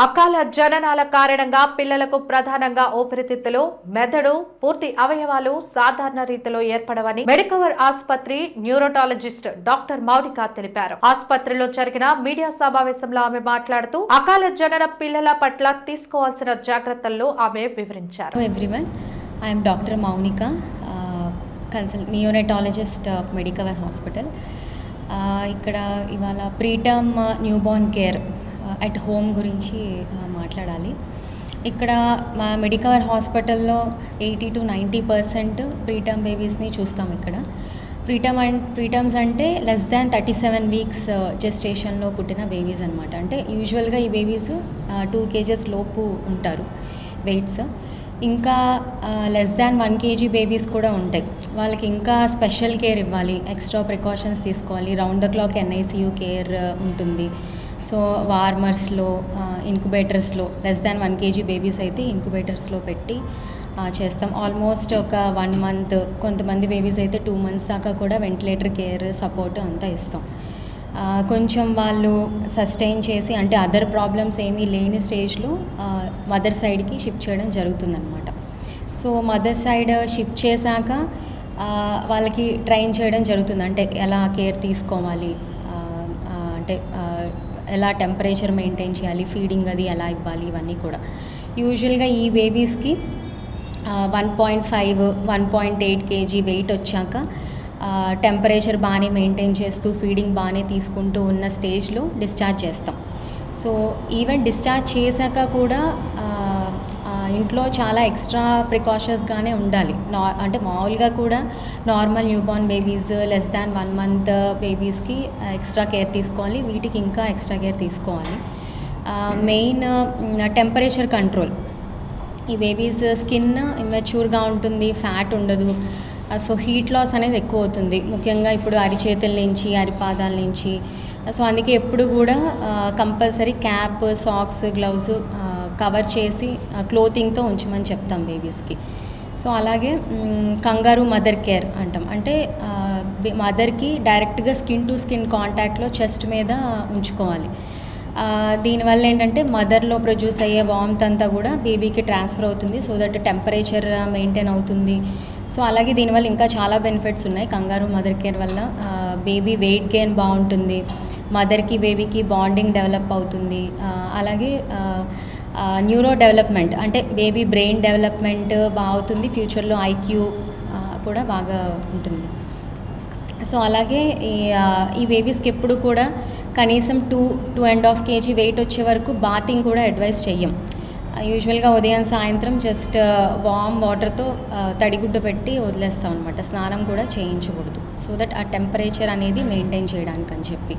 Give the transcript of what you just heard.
అకాల జననాల కారణంగా పిల్లలకు ప్రధానంగా ఊపిరితిత్తులు, మెదడు, పూర్తి అవయవాలు సాధారణ రీతిలో ఏర్పడవని మెడికవర్ ఆసుపత్రి న్యూరోటాలజిస్ట్ డాక్టర్ మౌనిక తెలిపారు. ఆసుపత్రిలో జరిగిన మీడియా సమావేశంలో ఆమె మాట్లాడుతూ అకాల జనన పిల్లల పట్ల తీసుకోవాల్సిన జాగ్రత్తలను ఆమె వివరించారు. I am Dr. Maunika, neonatologist of Medicover Hospital. ఇక్కడ ఇవాళ preterm newborn care at home గురించి మాట్లాడాలి. ఇక్కడ మా మెడికవర్ హాస్పిటల్లో 80-90% ప్రీటర్మ్ బేబీస్ని చూస్తాం. ఇక్కడ ప్రీటర్మ్స్ అంటే లెస్ దాన్ 37 వీక్స్ జెస్టేషన్లో పుట్టిన బేబీస్ అనమాట. అంటే యూజువల్గా ఈ బేబీస్ 2 kgs లోపు ఉంటారు వెయిట్స్. ఇంకా లెస్ దాన్ 1 kg బేబీస్ కూడా ఉంటాయి. వాళ్ళకి ఇంకా స్పెషల్ కేర్ ఇవ్వాలి, ఎక్స్ట్రా ప్రికాషన్స్ తీసుకోవాలి. Round the clock NICU care ఉంటుంది. సో వార్మర్స్లో, ఇంక్యుబేటర్స్లో లెస్ దాన్ 1 kg బేబీస్ అయితే ఇంక్యుబేటర్స్లో పెట్టి చేస్తాం. ఆల్మోస్ట్ ఒక 1 month, కొంతమంది బేబీస్ అయితే 2 months దాకా కూడా వెంటిలేటర్ కేర్ సపోర్ట్ అంతా ఇస్తాం. కొంచెం వాళ్ళు సస్టైన్ చేసి అంటే అదర్ ప్రాబ్లమ్స్ ఏమీ లేని స్టేజ్లో మదర్ సైడ్కి షిఫ్ట్ చేయడం జరుగుతుందన్నమాట. సో మదర్ సైడ్ షిఫ్ట్ చేశాక వాళ్ళకి ట్రైన్ చేయడం జరుగుతుంది. అంటే ఎలా కేర్ తీసుకోవాలి, అంటే ఎలా టెంపరేచర్ మెయింటైన్ చేయాలి, ఫీడింగ్ అది ఎలా ఇవ్వాలి, ఇవన్నీ కూడా. యూజువల్గా ఈ బేబీస్కి 1.5-1.8 kg వెయిట్ వచ్చాక టెంపరేచర్ బాగానే మెయింటైన్ చేస్తూ ఫీడింగ్ బాగానే తీసుకుంటూ ఉన్న స్టేజ్లో డిశ్చార్జ్ చేస్తాం. సో ఈవెన్ డిశ్చార్జ్ చేశాక కూడా ఇంట్లో చాలా ఎక్స్ట్రా ప్రికాషన్స్గానే ఉండాలి. అంటే మామూలుగా కూడా normal newborn babies less than 1 month బేబీస్కి ఎక్స్ట్రా కేర్ తీసుకోవాలి, వీటికి ఇంకా ఎక్స్ట్రా కేర్ తీసుకోవాలి. Main temperature control. ఈ బేబీస్ స్కిన్ ఇమ్మెచ్యూర్గా ఉంటుంది, ఫ్యాట్ ఉండదు. సో హీట్ లాస్ అనేది ఎక్కువ అవుతుంది, ముఖ్యంగా ఇప్పుడు అరిచేతుల నుంచి, అరిపాదాల నుంచి. సో అందుకే ఎప్పుడు కూడా compulsory cap, socks, gloves cover చేసి క్లోతింగ్తో ఉంచమని చెప్తాం బేబీస్కి. సో అలాగే కంగారు మదర్ కేర్ అంటాం. అంటే మదర్కి డైరెక్ట్గా స్కిన్ టు స్కిన్ కాంటాక్ట్లో చెస్ట్ మీద ఉంచుకోవాలి. దీనివల్ల ఏంటంటే మదర్లో ప్రొడ్యూస్ అయ్యే వార్మ్త్ అంతా కూడా బేబీకి ట్రాన్స్ఫర్ అవుతుంది. సో దట్ టెంపరేచర్ మెయింటైన్ అవుతుంది. సో అలాగే దీనివల్ల ఇంకా చాలా బెనిఫిట్స్ ఉన్నాయి కంగారు మదర్ కేర్ వల్ల. బేబీ వెయిట్ గెయిన్ బాగుంటుంది, మదర్కి బేబీకి బాండింగ్ డెవలప్ అవుతుంది. అలాగే న్యూరో డెవలప్మెంట్ అంటే బేబీ బ్రెయిన్ డెవలప్మెంట్ బాగా అవుతుంది. ఫ్యూచర్లో IQ కూడా బాగా ఉంటుంది. సో అలాగే ఈ బేబీస్కి ఎప్పుడు కూడా కనీసం 2-2.5 kg వెయిట్ వచ్చే వరకు బాతింగ్ కూడా అడ్వైస్ చెయ్యం. యూజువల్గా ఉదయం సాయంత్రం జస్ట్ వామ్ వాటర్తో తడిగుడ్డ పెట్టి వదిలేస్తాం అనమాట. స్నానం కూడా చేయించకూడదు. సో దట్ ఆ టెంపరేచర్ అనేది మెయింటైన్ చేయడానికి అని చెప్పి.